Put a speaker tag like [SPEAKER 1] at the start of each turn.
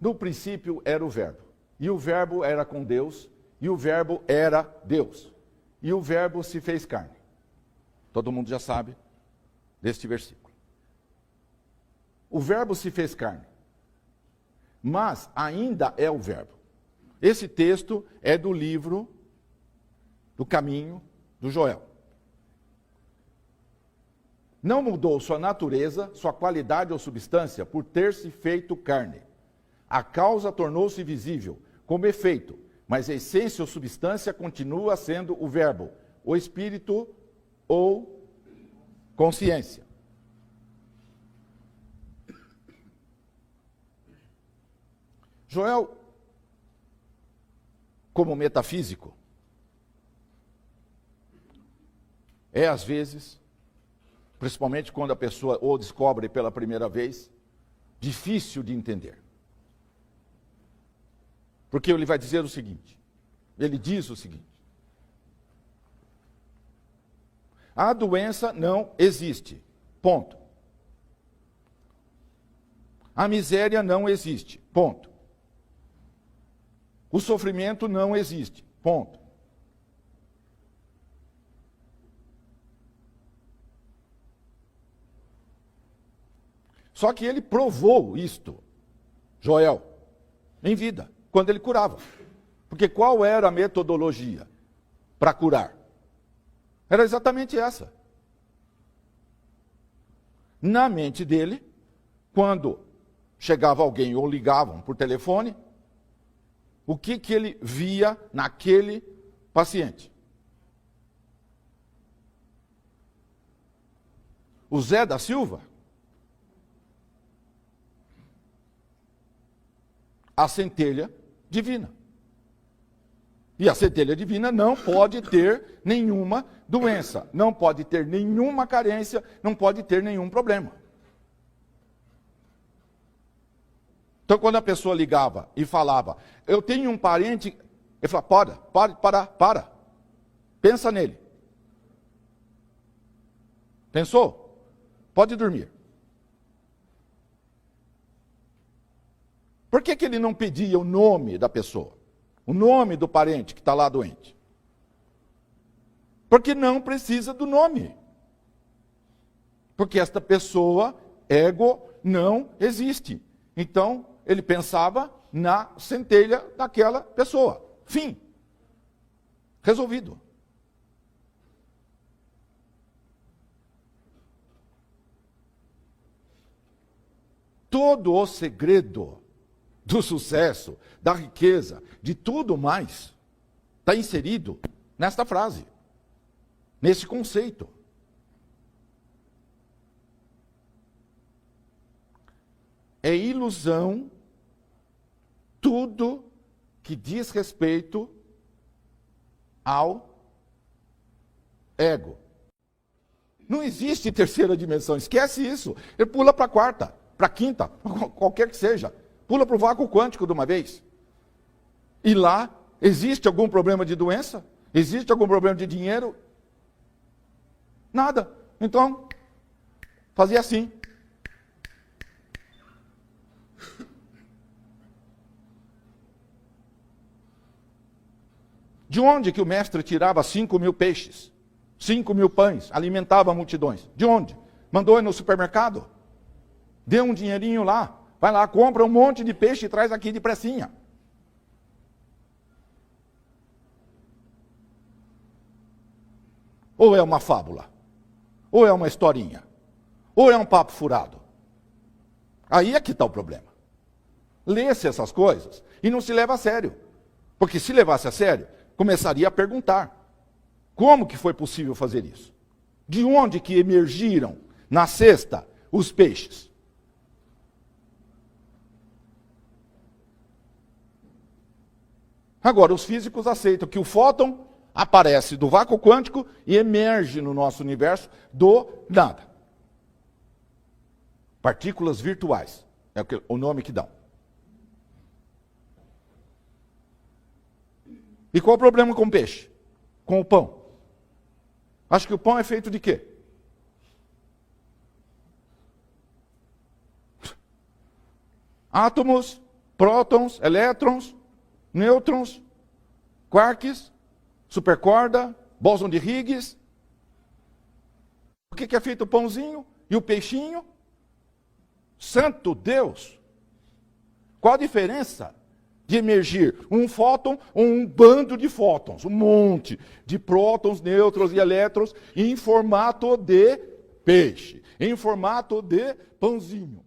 [SPEAKER 1] No princípio era o Verbo, e o Verbo era com Deus, e o Verbo era Deus. E o Verbo se fez carne. Todo mundo já sabe deste versículo. O Verbo se fez carne, mas ainda é o Verbo. Esse texto é do livro do Caminho do Joel. Não mudou sua natureza, sua qualidade ou substância por ter se feito carne. A causa tornou-se visível como efeito, mas a essência ou substância continua sendo o Verbo, o Espírito ou consciência. Joel, como metafísico, é às vezes, principalmente quando a pessoa o descobre pela primeira vez, difícil de entender. Porque ele vai dizer o seguinte, ele diz o seguinte: a doença não existe, ponto. A miséria não existe, ponto. O sofrimento não existe, ponto. Só que ele provou isto, Joel, em vida, quando ele curava. Porque qual era a metodologia para curar? Era exatamente essa. Na mente dele, quando chegava alguém ou ligavam por telefone, o que ele via naquele paciente? O Zé da Silva? A centelha divina. E a centelha divina não pode ter nenhuma doença, não pode ter nenhuma carência, não pode ter nenhum problema. Então, quando a pessoa ligava e falava, eu tenho um parente, ele falava, para. Pensa nele. Pensou? Pode dormir. Por que ele não pedia o nome da pessoa? O nome do parente que está lá doente? Porque não precisa do nome. Porque esta pessoa, ego, não existe. Então, ele pensava na centelha daquela pessoa. Fim. Resolvido. Todo o segredo do sucesso, da riqueza, de tudo mais, está inserido nesta frase, nesse conceito. É ilusão tudo que diz respeito ao ego. Não existe terceira dimensão, esquece isso. Ele pula para a quarta, para a quinta, qualquer que seja. Pula para o vácuo quântico de uma vez. E lá, existe algum problema de doença? Existe algum problema de dinheiro? Nada. Então, fazia assim. De onde que o mestre tirava 5.000 peixes? 5.000 pães, alimentava multidões. De onde? Mandou ir no supermercado? Deu um dinheirinho lá. Vai lá, compra um monte de peixe e traz aqui depressinha. Ou é uma fábula? Ou é uma historinha? Ou é um papo furado? Aí é que está o problema. Lê-se essas coisas e não se leva a sério. Porque se levasse a sério, começaria a perguntar. Como que foi possível fazer isso? De onde que emergiram na cesta os peixes? Agora, os físicos aceitam que o fóton aparece do vácuo quântico e emerge no nosso universo do nada. Partículas virtuais, é o nome que dão. E qual o problema com o peixe? Com o pão? Acho que o pão é feito de quê? Átomos prótons, elétrons, nêutrons, quarks, supercorda, bóson de Higgs. O que é feito o pãozinho e o peixinho? Santo Deus! Qual a diferença de emergir um fóton ou um bando de fótons? Um monte de prótons, nêutrons e elétrons em formato de peixe, em formato de pãozinho.